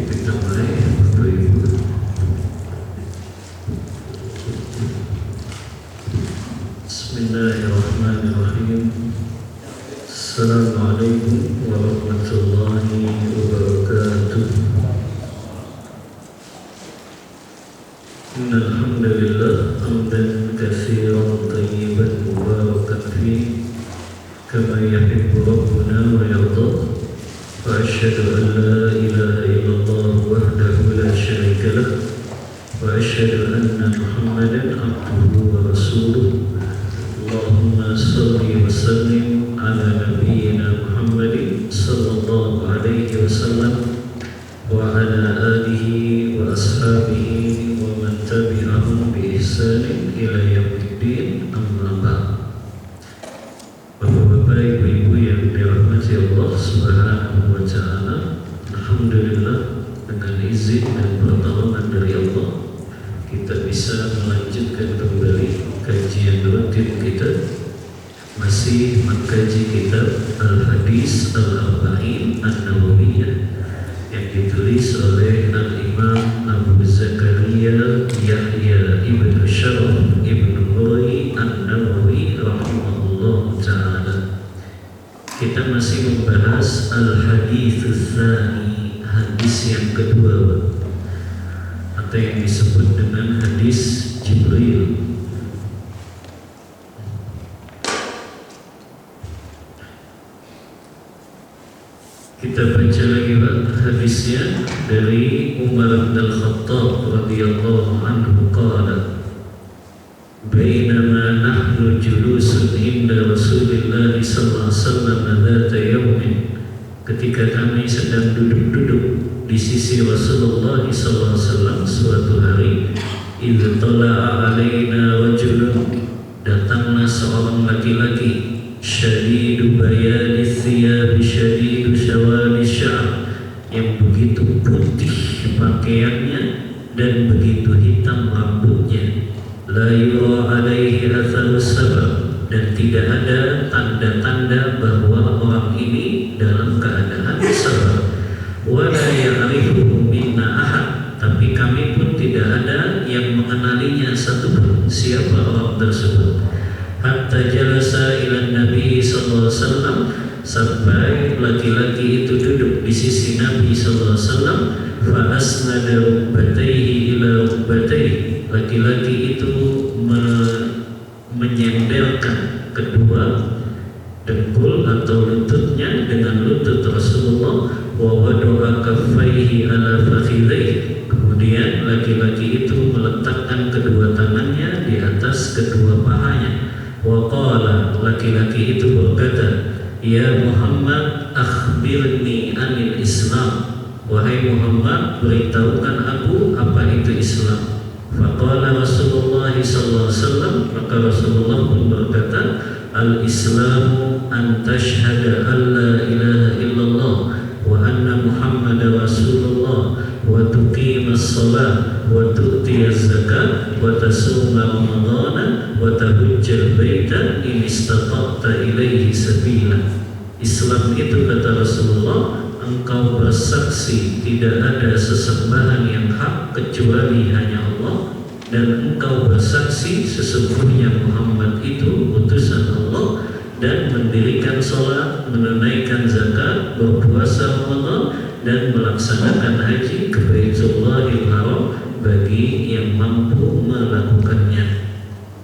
Kita mulai Bapak Ibu. Bismillahirrahmanirrahim. Assalamualaikum warahmatullahi wabarakatuh. Innal hamdalillah hamdan katsiran thayyiban mubarakan fihi kama yuhibbu rabbuna wa yarda. وأشهد أن لا إله إلا الله وحده لا شريك له وأشهد أن محمدا عبده ورسوله اللهم صل وسلم على نبينا محمد صلى الله عليه وسلم وعلى آله وأصحابه ومن تبعهم بإحسان إلى يوم الدين أما بعد. Bapak-bapak, ibu-ibu yang dirahmati Allah Subhanahu wa Ta'ala, alhamdulillah dengan izin dan pertolongan dari Allah kita bisa melanjutkan kembali kajian rutin kita, masih mengkaji kitab Al-Hadis Al-Arba'in An-Nawawiyah yang ditulis oleh Al-Imam Abu Zakaria Yahya Ibn Sharaf Ibn Murray An-Nawawi rahimahullah ta'ala. Kita masih membahas Al-Hadits Tsani, hadis yang kedua atau yang disebut dengan hadis Jibril. Kita baca lagi hadisnya dari Umar bin Al-Khattab radhiyallahu anhu qala Bainama nahnu julusun inda Rasulillah sallallahu alaihi wasallam dzata yaumin, ketika kami sedang duduk-duduk di sisi Rasulullah sallallahu alaihi wasallam suatu hari, idz tala'a alaina rajulun, datanglah seorang laki-laki, syadidu bayani thiyab syadidu syawali sya'r, yang begitu putih pakaiannya dan begitu hitam rambutnya, la yura alaihi atharus sabar, dan tidak ada tanda-tanda bahwa orang ini dalam keadaan sabar, wa la ya'rifuhu minna ahad, tapi kami pun tidak ada yang mengenalinya satupun siapa orang tersebut. Hatta jalasa ila Nabi sallallahu alaihi wasallam, sampai laki-laki itu duduk di sisi Nabi sallallahu alaihi wasallam, fa asnada rukbatayhi ila rukbatayhi, laki-laki itu menyendelkan kedua dengkul atau lututnya dengan lutut Rasulullah, wa wada'a kaffaihi ala fakhidaihi, kemudian laki-laki itu meletakkan kedua tangannya di atas kedua pahanya. Wa qala, laki-laki itu berkata, ya Muhammad akhbirni anil Islam, wahai Muhammad, beritahukan aku apa itu Islam. Faqala Rasulullah sallallahu alaihi wasallam, maka Rasulullah pun berkata, al-Islamu an tashhada an la ilaha illallah wa anna Muhammadar Rasulullah wa tuqimas shalah wa tu'tiyaz zakat wa tasuma ramadhana wa tahujjal baita in istata'ta ilaihi sabila. Islam itu, kata Rasulullah, engkau bersaksi tidak ada sesembahan yang hak kecuali hanya Allah, dan engkau bersaksi sesungguhnya Muhammad itu utusan Allah, dan mendirikan salat, menunaikan zakat, berpuasa Ramadan, dan melaksanakan haji ke Baitullahil Haram bagi yang mampu melakukannya.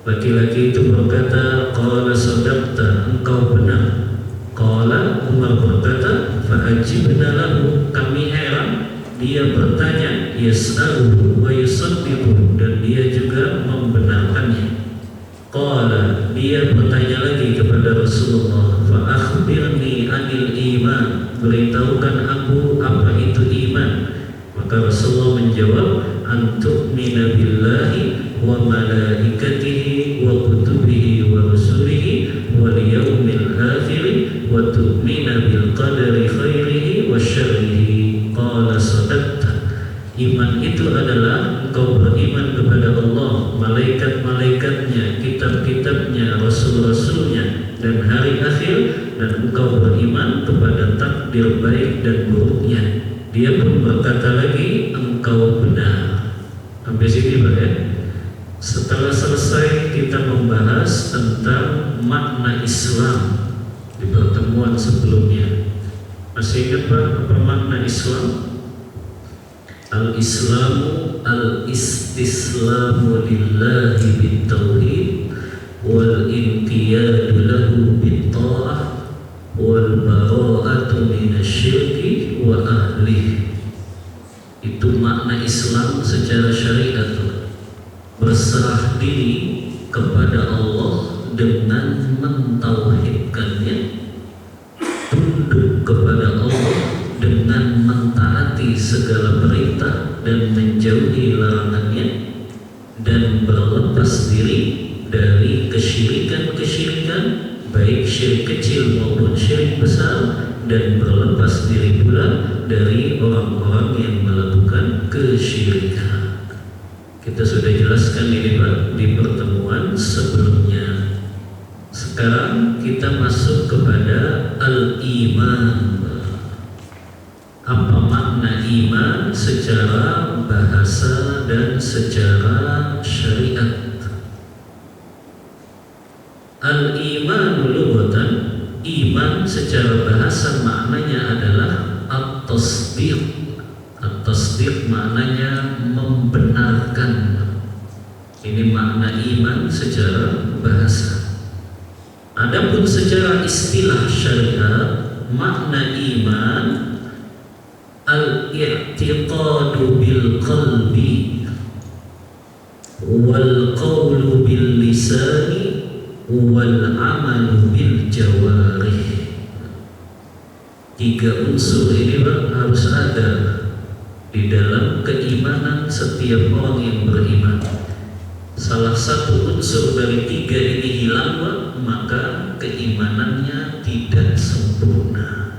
Laki-laki itu berkata, qala sadaqta, engkau benar. Qala, Umar berkata, fa'ajibna lahu, kami heran. Dia bertanya, yas'aluhu wa yusaddiquhu, dan dia juga membenarkannya. Qala, dia bertanya lagi kepada Rasulullah, fa'akhbirni anil iman, beritahukan aku apa itu iman. Maka Rasulullah menjawab, antu'mina billahi wa malaikatihi wa kutubihi wa rusulihi wal yawmil akhir wa tu'mina bil qadari khairihi wa syarrihi. Qala sadaqta. Iman itu adalah engkau beriman kepada Allah, malaikat-malaikatnya, kitab-kitabnya, rasul-rasulnya, dan hari akhir, dan engkau beriman kepada takdir baik dan buruknya. Dia pun berkata lagi, engkau benar. Sampai sini Pak ya. Setelah selesai kita membahas tentang makna Islam di pertemuan sebelumnya. Masih ingat Pak apa makna Islam? Al-Islamu al-istislamu lillahi bit-tauhid wal inqiyadu lahu bit-ta'ah wal bara'atu minasyirki wa ahlihi. Itu makna Islam secara syariat. Berserah diri kepada Allah dengan mentauhidkannya, tunduk kepada Allah dengan mentaati segala perintah dan menjauhi larangannya, dan berlepas diri dari kesyirikan-kesyirikan, baik syirik kecil maupun syirik besar, dan berlepas diri pula dari orang-orang yang melakukan kesyirikan. Kita sudah jelaskan ini Pak di pertemuan sebelumnya. Sekarang kita masuk kepada al-iman. Apa makna iman secara bahasa dan secara syariat? Al-iman lughatan, iman secara bahasa maknanya adalah at-tasdiq. At-tasdiq maknanya membenarkan. Ini makna iman secara bahasa. Adapun secara istilah syariat, makna iman al-i'tiqadu bil qalbi wal qawlu bil lisani wal amalu bil jawarih. Tiga unsur ini Pak harus ada di dalam keimanan setiap orang yang beriman. Salah satu unsur dari tiga ini hilang Pak, maka keimanannya tidak sempurna.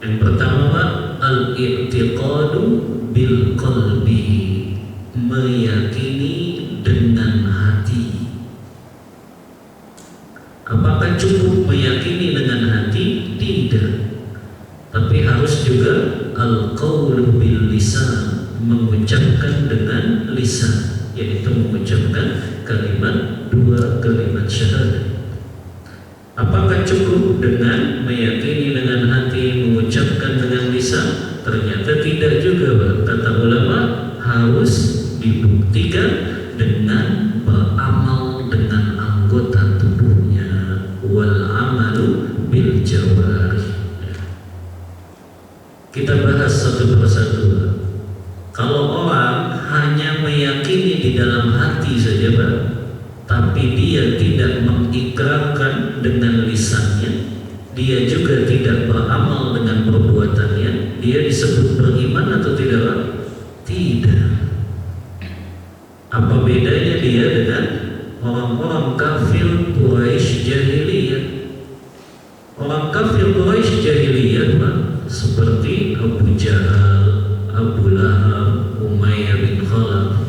Yang pertama Pak, al-i'tiqadu bil qalbi, meyakini dengan hati. Apakah cukup meyakini dengan hati? Tidak. Tapi harus juga al-qawlu bil lisan, mengucapkan dengan lisan, yaitu mengucapkan dua kalimat syahadat. Apakah cukup dengan meyakini dengan hati, mengucapkan dengan lisan? Ternyata tidak juga Pak. Kata ulama, harus dibuktikan dengan beramal dengan anggota tubuhnya. Wal amalu bil jawarih. Kita bahas satu persatu. Kalau orang hanya meyakini di dalam hati saja Pak, tapi dia tidak mengikrarkan dengan lisannya, dia juga tidak beramal dengan perbuatannya, dia disebut beriman atau tidak Pak? Tidak. Apa bedanya dia dengan orang-orang kafir Quraisy jahiliyah? Orang kafir Quraisy jahiliyah Pak, seperti Abu Jahal, Abu Lahab, Umayyah bin Khalaf.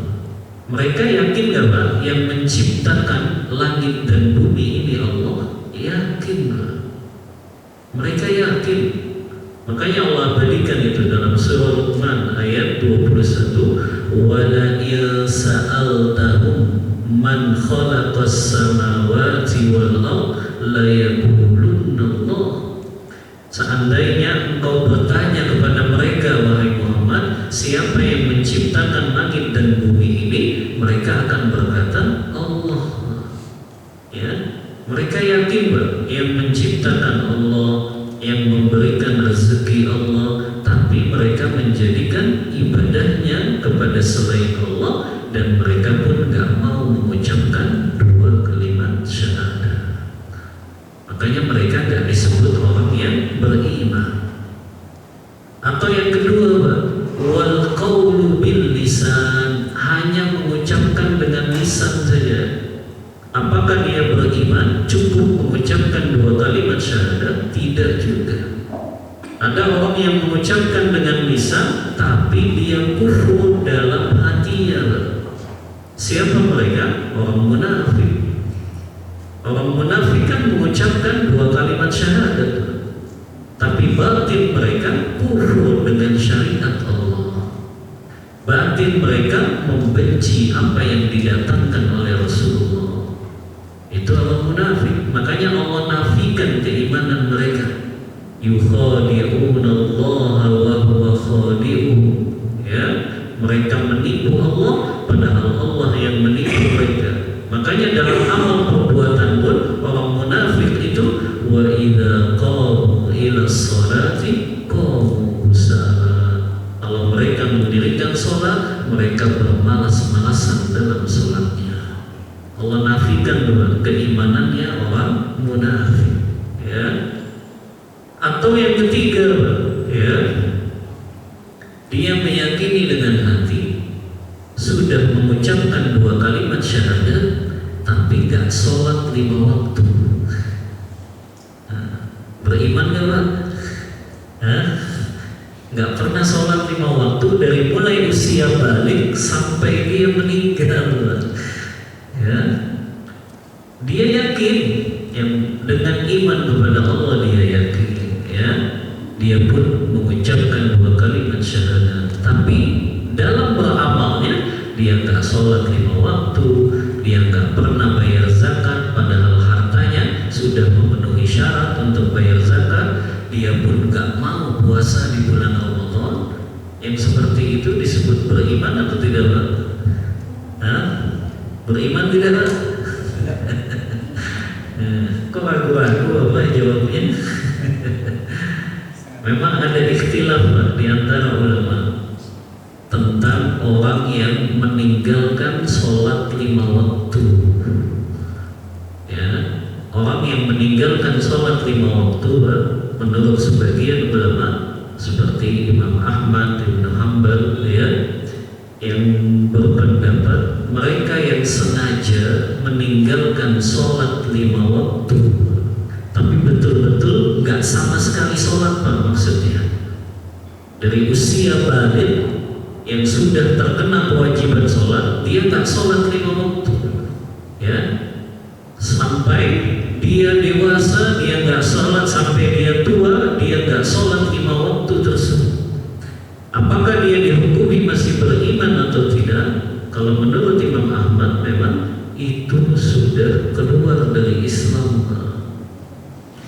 Mereka yakin gak Pak yang menciptakan langit dan bumi ini Allah? Yakin Pak. Mereka yakin. Makanya Allah berikan itu dalam surah Luqman ayat 21, wala in sa'altahum man khalaqas samawati wal ard la yaqulunna Allah. Seandainya engkau bertanya kepada mereka, wahai Muhammad, siapa yang menciptakan langit dan bumi ini, mereka akan berkata Allah. Ya, mereka yakin Pak, yang menciptakan Allah, yang memberikan rezeki Allah, tapi mereka menjadikan ibadahnya kepada selain Allah, dan mereka pun gak mau mengucapkan dua kalimat syahadat. Makanya mereka gak disebut orang yang beriman. Atau yang kedua Pak, wal qawlu bil lisan, hanya mengucapkan dengan lisan saja. Apakah dia beriman? Cukup mengucapkan mengucapkan dua kalimat syahadat? Tidak juga. Ada orang yang mengucapkan dengan lisan tapi dia kufur dalam hatinya. Siapa mereka? Orang munafik. Orang munafik kan mengucapkan dua kalimat syahadat, tapi batin mereka kufur dengan syariat Allah. Batin mereka membenci apa yang didatangkan oleh Rasulullah. Itu orang munafik. Makanya Allah nafikan keimanan mereka. Yukhadi'una Allah wa huwa khadi'uhum. Ya, mereka menipu Allah padahal Allah yang menipu mereka. Makanya dalam amal perbuatan pun orang munafik itu wa idza qamu ila sholati qamu kusala. Kalau mereka mendirikan sholat, mereka bermalas-malasan dalam sholatnya. Allah nafikan dua keimanannya orang munafik. Ya. Atau yang ketiga, ya, dia meyakini dengan hati, sudah mengucapkan dua kalimat syahadat, tapi gak sholat 5 waktu. Beriman gak Pak? Gak pernah sholat 5 waktu dari mulai usia balik sampai dia meninggal. Ya. Dia yakin, yang dengan iman kepada Allah dia yakin, ya, dia pun mengucapkan dua kalimat syahadat, tapi dalam beramalnya dia gak sholat 5 waktu, dia gak pernah bayar zakat padahal hartanya sudah memenuhi syarat untuk bayar zakat. Dia pun gak mau puasa di bulan Ramadan. Yang seperti itu disebut beriman atau tidak Pak? Beriman tidak Pak? Kok ragu-ragu apa jawabnya? Memang ada ikhtilaf Pak di antara ulama tentang orang yang meninggalkan sholat 5 waktu. Ya, orang yang meninggalkan sholat 5 waktu, menurut sebagian ulama seperti Imam Ahmad, Ibnu Hanbal, ya, yang berpendapat mereka yang sengaja meninggalkan sholat 5 waktu, tapi betul-betul nggak sama sekali sholat Pak, maksudnya dari usia balik yang sudah terkena kewajiban sholat, dia tak sholat 5 waktu, ya, sampai dia dewasa dia nggak sholat, sampai dia tua dia nggak sholat 5 waktu tersebut. Apakah dia dihukumi masih beriman atau tidak? Kalau menurut Imam Ahmad memang itu sudah keluar dari Islam,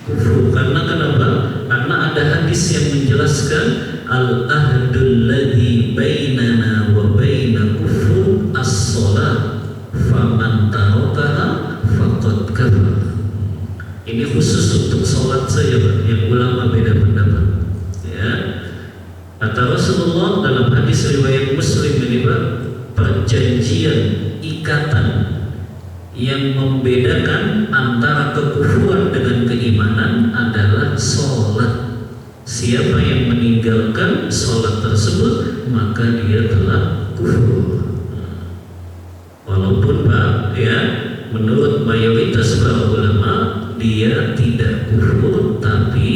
kufur. Karena kenapa? Karena ada hadis yang menjelaskan al-ahdul ladzi bainana wa baina kufur as-shalah faman tarakaha faqad kafar. Ini khusus untuk sholat saja Pak, yang ulama beda pendapat, ya. Kata Rasulullah dalam hadis riwayat Muslim ini Pak, perjanjian ikatan yang membedakan antara kekufuran dengan keimanan adalah sholat. Siapa yang meninggalkan sholat tersebut maka dia telah kufur. Walaupun Pak, ya, menurut mayoritas para ulama dia tidak kufur, tapi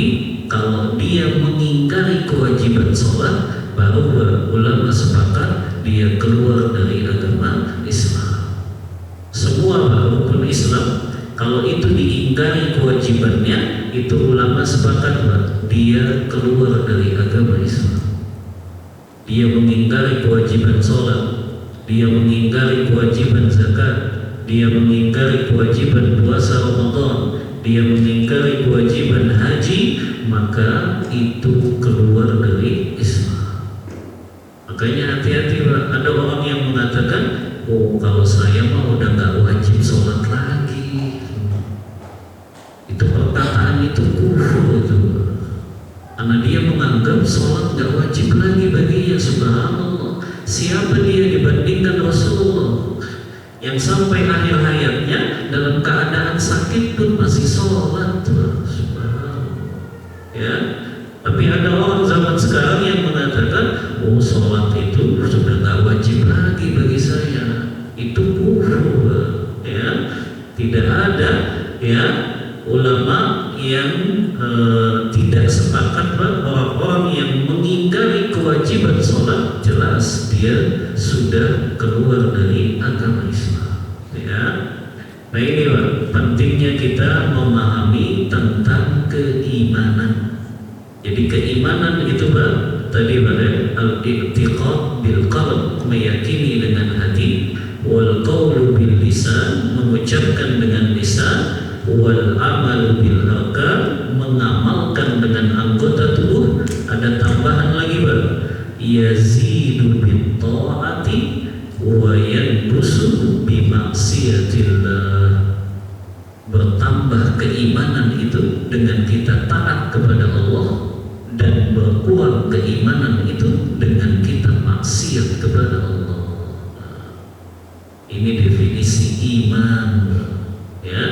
kalau dia mengingkari kewajiban sholat, baru ulama sepakat dia keluar dari agama Islam. Semua rukun Islam kalau itu diingkari kewajibannya, itu ulama sepakat dia keluar dari agama Islam. Dia mengingkari kewajiban sholat, dia mengingkari kewajiban zakat, dia mengingkari kewajiban puasa Ramadan, dia mengingkari kewajiban haji, maka itu keluar dari Islam. Makanya hati-hati Pak, ada orang yang mengatakan, oh kalau saya mah udah gak wajib sholat lagi. Itu perkataan itu kufur itu, karena dia menganggap sholat gak wajib lagi baginya. Subhanallah, siapa dia dibandingkan Rasulullah yang sampai akhir hayatnya dalam keadaan sakit pun masih sholat. Ya, tapi ada orang zaman sekarang yang mengatakan, oh sholat itu sudah gak wajib lagi bagi saya. Itu kufur, ya. Tidak ada, ya, ulama yang tidak sepakat bahwa orang-orang yang mengingkari kewajiban sholat jelas dia sudah keluar dari agama Islam. Ya. Nah ini Pak, pentingnya kita memahami tentang keimanan. Jadi keimanan itu Pak, tadi Pak, al-i'tiqad bil qalb, meyakini dengan hati, wal qawlu bil lisan, mengucapkan dengan lisan, wal amal bil arkan, mengamalkan dengan anggota tubuh. Ada tambahan lagi Pak, yazidu bit ta'ati wa yanqusu bi maksiatillah. Bertambah keimanan itu dengan kita taat kepada Allah, dan berkurang keimanan itu dengan kita maksiat kepada Allah. Ini definisi iman. Ya,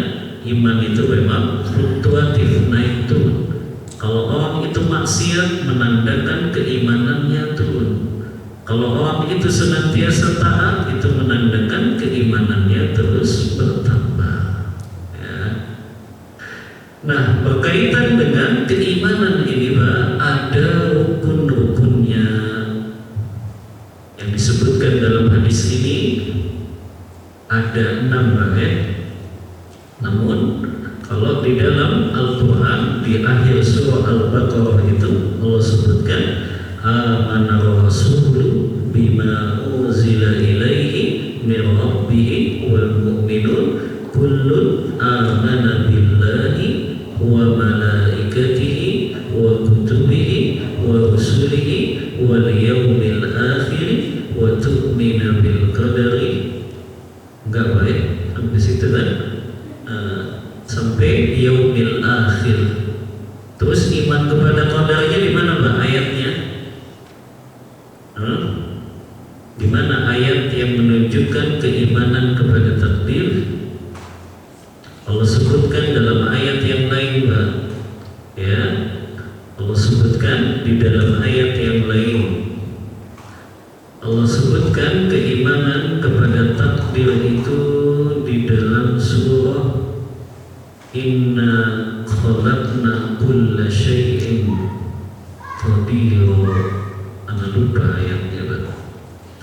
iman itu memang fluktuatif, naik turun. Kalau orang itu maksiat, menandakan keimanannya turun. Kalau orang itu senantiasa taat, itu menandakan keimanannya terus bertambah. Ya. Nah, berkaitan dengan keimanan ini Pak, ada rukun-rukunnya yang disebutkan dalam hadis ini. Ada 6 Pak ya. Namun kalau di dalam Al-Quran di akhir surah Al-Baqarah itu Allah sebutkan amana rasulu bima unzila ilaihi min rabbih wal mu'minun kullun amana billahi wa malaikatihi wa kutubihi wa rusulihi wal yawmil akhir wa tu'mina bil qadari. Enggak baik sampai situ kan, sampai yaumil akhir. Terus iman kepada qadarnya di mana Mbak ayatnya? Di mana ayat yang menunjukkan keimanan kepada takdir? Allah sebutkan dalam ayat yang lain Mbak. Ya, Allah sebutkan di dalam ayat yang lain. Allah sebutkan keimanan kepada takdir itu di dalam surah Inna khalaqna kulla syai'in qadira. Ana lupa ayatnya Pak.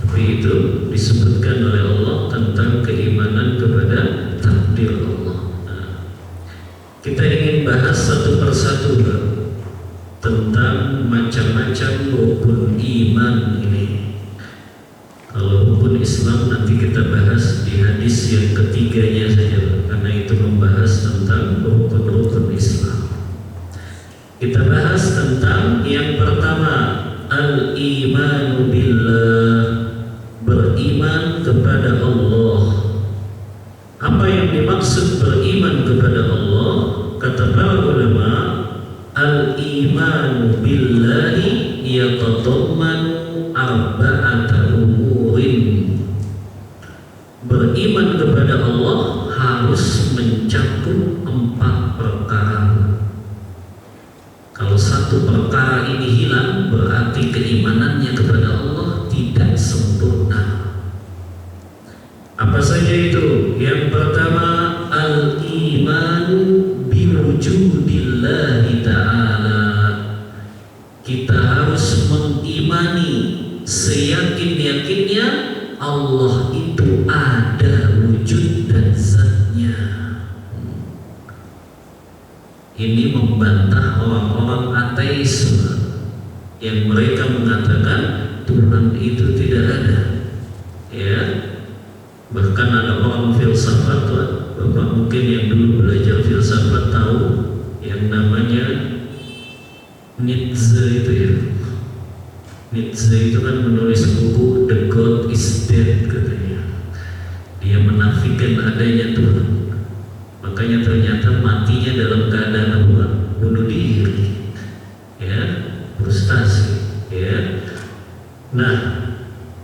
Tapi itu disebutkan oleh Allah tentang keimanan kepada takdir Allah. Nah, kita ingin bahas satu persatu Pak, tentang macam-macam rukun iman ini. Kalau rukun Islam nanti kita bahas di hadis yang ketiganya saja, karena itu membahas tentang rukun-rukun Islam. Kita bahas tentang yang pertama, al-imanu billah, beriman kepada Allah. Apa yang dimaksud beriman kepada Allah? Kata para ulama, al-imanu billahi yatadammanu arba'ata umurin. Beriman kepada Allah harus mencakup 4 perkara. Kalau satu perkara ini hilang, berarti keimanannya kepada Allah tidak sempurna. Apa saja itu? Yang pertama, al-imanu biwujudillahi ta'ala. Kita harus mengimani seyakin-yakinnya Allah itu ada wujud dan zatnya. Ini membantah orang-orang ateisme yang mereka mengatakan Tuhan itu tidak ada. Ya, bahkan ada orang filsafat, Bapak mungkin yang dulu belajar filsafat tahu yang namanya Nietzsche itu ya. Nietzsche itu kan menulis buku The God is Dead katanya. Dia menafikan adanya Tuhan. Makanya ternyata matinya dalam keadaan apa? Bunuh diri. Ya, frustasi. Ya. Nah,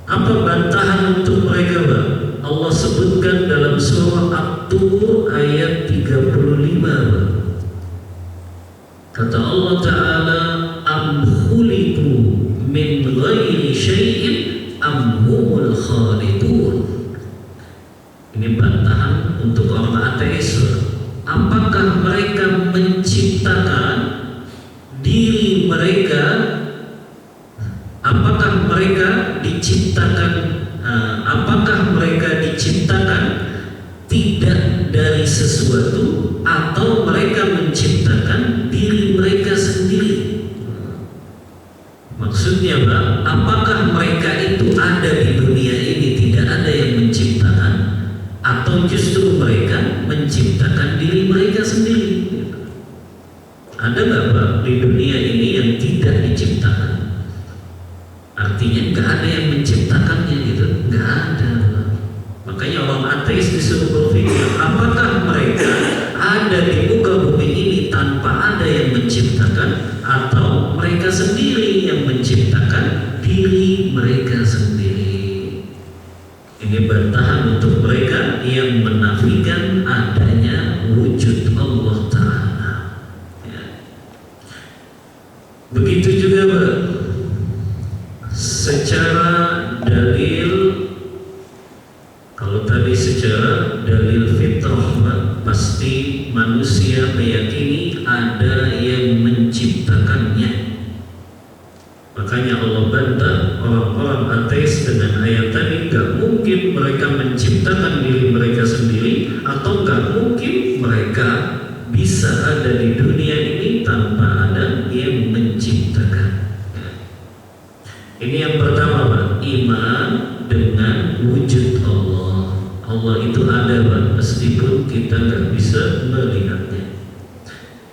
apa bantahan untuk mereka, Pak? Allah sebutkan dalam surah At-Tur ayat 35, Pak. Kata Allah Ta'ala, am khuliqu min ghairi syai'in am humul khaliqun. Ini bantahan untuk orang ateis. apakah mereka menciptakan diri mereka, apakah mereka diciptakan tidak dari sesuatu, atau mereka menciptakan diri mereka sendiri? Maksudnya Pak, apakah mereka itu ada di dunia ini tidak ada yang menciptakan, atau justru mereka menciptakan diri mereka sendiri? Ada nggak Pak di dunia ini yang tidak diciptakan? Artinya nggak ada yang menciptakannya gitu, nggak ada. Makanya orang ateis disuruh berpikir, apakah mereka ada di muka bumi ini tanpa ada yang menciptakan, atau mereka sendiri yang menciptakan diri mereka sendiri? Ini bantahan untuk mereka yang menafikan adanya wujud Allah Ta'ala. Ya. Begitu juga Pak, secara dalil, kalau tadi secara dalil fitrah Pak, pasti manusia meyakini ada yang menciptakannya. Makanya Allah bantah orang-orang ateis dengan ayat tadi, gak mungkin mereka menciptakan diri mereka sendiri, atau gak mungkin mereka bisa ada di dunia ini tanpa ada yang menciptakan. Ini yang pertama Pak, iman dengan wujud Allah. Allah itu ada Pak, meskipun kita gak bisa melihatnya.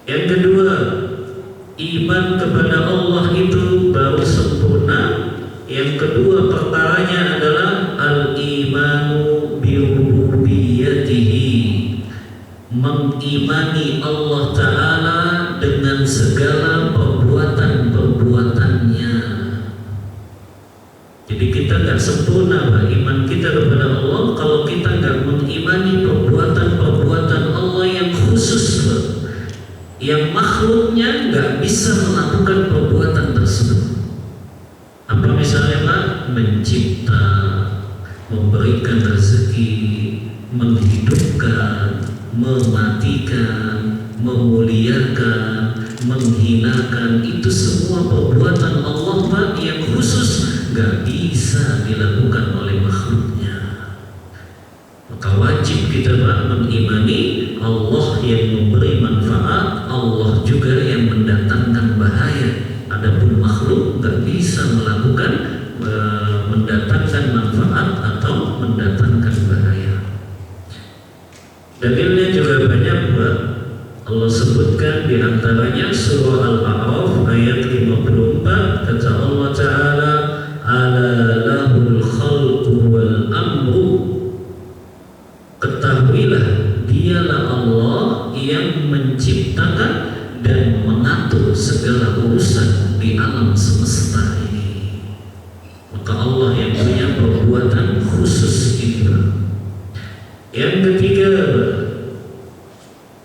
Yang kedua, iman kepada Allah itu baru sempurna. Yang kedua perkaranya adalah al-imanu bi-rububiyatihi, mengimani Allah Ta'ala dengan segala perbuatan-perbuatannya. Jadi kita nggak sempurna Pak, iman kita kepada Allah kalau kita nggak mengimani perbuatan-perbuatan Allah yang khusus Pak, yang makhluknya nggak bisa melakukan perbuatan tersebut. Apa misalnya Pak? Mencipta, memberikan rezeki, menghidupkan, mematikan, memuliakan, menghinakan, itu semua perbuatan Allah Pak yang khusus, nggak bisa dilakukan oleh makhluknya. Maka wajib kita Pak mengimani Allah yang memberi manfaat, Allah juga yang mendatangkan bahaya. Adapun makhluk nggak bisa melakukan mendatangkan manfaat atau mendatangkan bahaya. Dalilnya juga banyak Pak. Allah sebutkan di antaranya surah Al-A'raf ayat 54, kata Allah Ta'ala, ala lahul khalqu wal amru, ketahuilah dialah Allah yang menciptakan dan mengatur segala urusan di alam semesta ini. Maka Allah yang punya perbuatan khusus ini. Yang ketiga,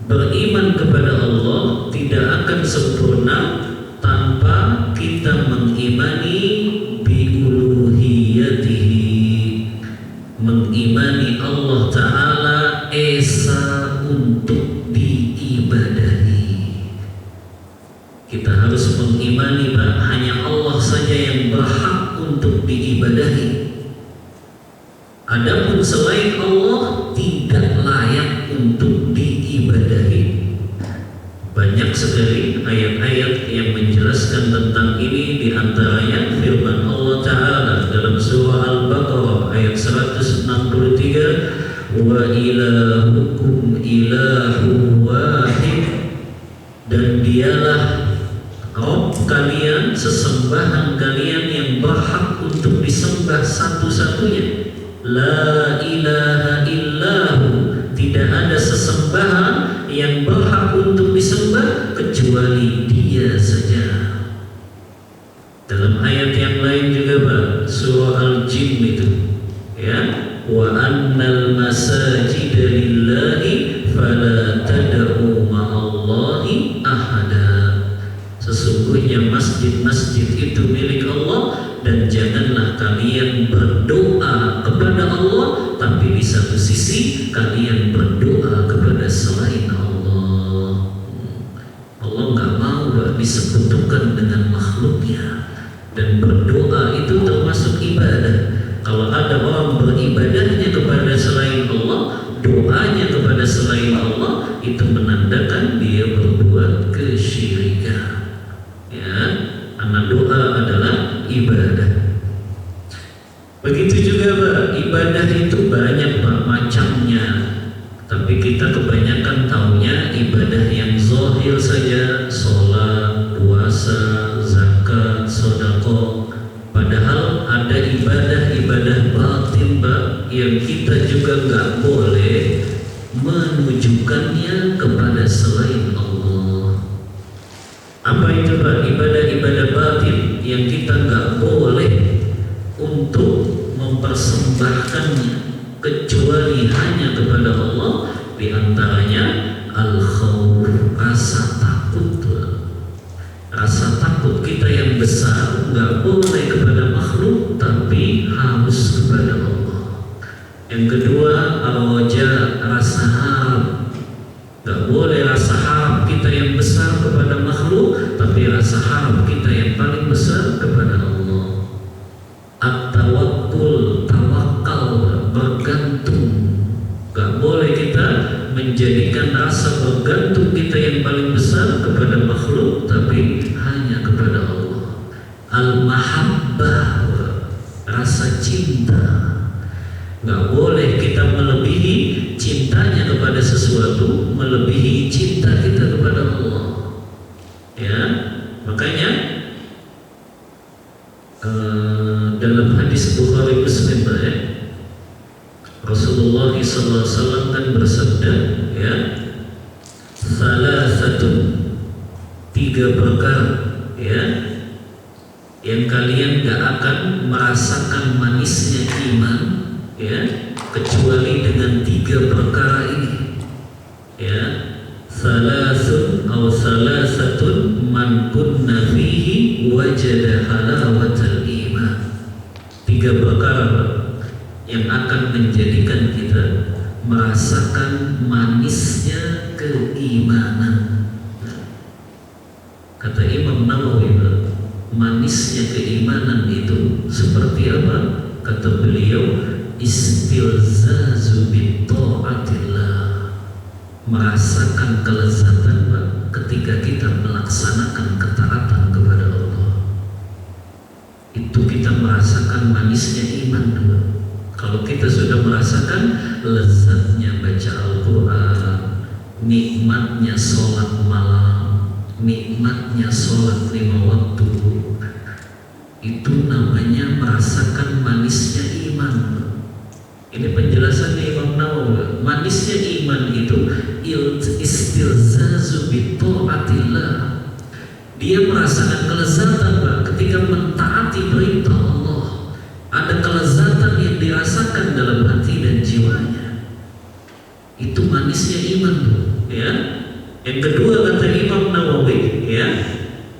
beriman kepada Allah tidak akan sempurna tanpa kita mengimani biuluhiyatihi, mengimani Allah Ta'ala esa untuk diibadahi. Kita harus mengimani Pak, hanya Allah saja yang berhak untuk diibadahi. Adapun selain Allah tidak layak untuk diibadahi. Banyak sekali ayat-ayat yang menjelaskan tentang ini, di antaranya firman Allah Ta'ala dalam surah Al-Baqarah ayat 163, wa ilahukum ilahu wahid, dan dialah Rabb kalian, sesembahan kalian yang berhak untuk disembah satu-satunya. La ilaha illahu, tidak ada sesembahan yang berhak untuk disembah kecuali Dia saja. Dalam ayat yang lain juga Pak, surah Al-Jin itu, ya, wa annal masajida lillahi fala tad'u ma'allahi ahada. Sesungguhnya masjid-masjid itu milik Allah, dan janganlah kalian berdoa kepada Allah, tapi di satu sisi kalian berdoa kepada selain Allah. Allah. Allah nggak mau disekutukan dengan makhluknya, dan berdoa itu termasuk ibadah. Kalau ada orang beribadahnya kepada selain Allah, doanya kepada selain Allah, itu menandakan dia berbuat kesyirikan. Ya, karena doa adalah ibadah. Begitu juga Pak, ibadah itu banyak Pak macamnya. Tapi kita kebanyakan taunya ibadah yang zahir saja, sholat, puasa, zakat, sedekah. Padahal ada ibadah-ibadah batin Pak, yang kita juga nggak boleh menunjukkannya kepada selain Allah. Apa itu Pak? Ibadah-ibadah batin yang kita nggak boleh untuk mempersembahkannya kecuali hanya kepada Allah. Di antaranya al-khawf, rasa takut. Rasa takut kita yang besar nggak boleh kepada makhluk, tapi harus kepada Allah. Yang kedua, ar-raja, rasa harap. Nggak boleh rasa harap kita yang besar kepada makhluk, tapi rasa harap kita yang paling besar kepada Allah. At-tawakkul, tawakal, bergantung. Gak boleh kita menjadikan rasa bergantung kita yang paling besar kepada makhluk, tapi hanya kepada Allah. Al-mahabbah, rasa cinta. Gak boleh kita melebihi cintanya kepada sesuatu, melebihi cinta kita kepada Allah. Ya, makanya dalam hadis Bukhari Muslim ya, Rasulullah SAW kan bersabda, ya, salah satu, tiga perkara, ya, yang kalian gak akan merasakan manisnya iman, ya, kecuali dengan tiga perkara ini, ya. Salasun atau salasatun man kunna fihi wajada halawatal iman. Tiga perkara yang akan menjadikan kita merasakan manisnya keimanan. Kata Imam Nawawi, manisnya keimanan itu seperti apa? Kata beliau, istilzazu bi ta'atillah, merasakan kelezatan ketika kita melaksanakan ketaatan kepada Allah. Itu kita merasakan manisnya iman. Kalau kita sudah merasakan lezatnya baca Al-Quran, nikmatnya sholat malam, nikmatnya sholat 5 waktu, itu namanya merasakan manisnya iman. Ini penjelasannya Imam Nawawi. Manisnya iman itu istilzazu bi ta'atillah. Dia merasakan kelezatan ketika mentaati perintah Allah. Ada kelezatan yang dirasakan dalam hati dan jiwanya. Itu manisnya iman, ya. Yang kedua kata Imam Nawawi, ya,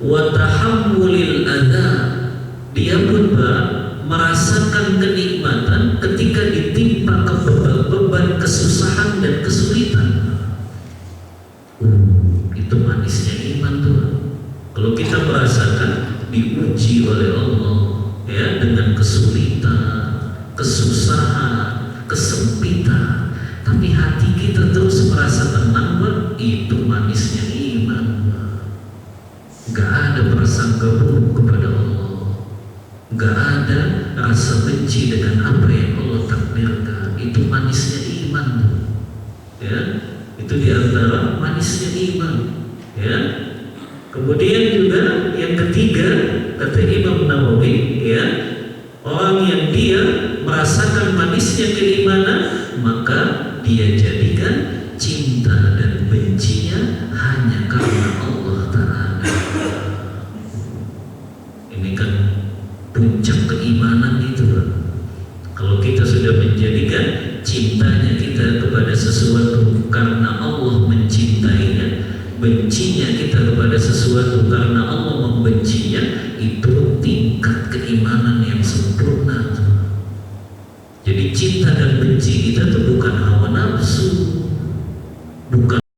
wa tahammulil adza. Dia pun merasakan kenikmatan ketika ditimpa beban kesusahan dan kesulitan. Itu manisnya iman tuh. Kalau kita merasakan diuji oleh Allah, ya, dengan kesulitan, kesusahan, kesempitan, tapi hati kita terus merasa tenang, itu manisnya iman. Gak ada prasangka buruk kepada Allah, gak ada rasa benci dengan apa yang Allah takdirkan. Itu manisnya iman, ya. Itu diantara manisnya iman, ya. Kemudian juga yang ketiga kata Imam Nawawi, ya, orang yang dia merasakan manisnya keimanan, maka dia jadikan cinta dan bencinya hanya karena Allah Ta'ala. Ini kan puncak keimanan itu. Kalau kita sudah menjadikan cintanya kita kepada sesuatu karena Allah mencintainya, bencinya kita kepada sesuatu karena Allah membencinya,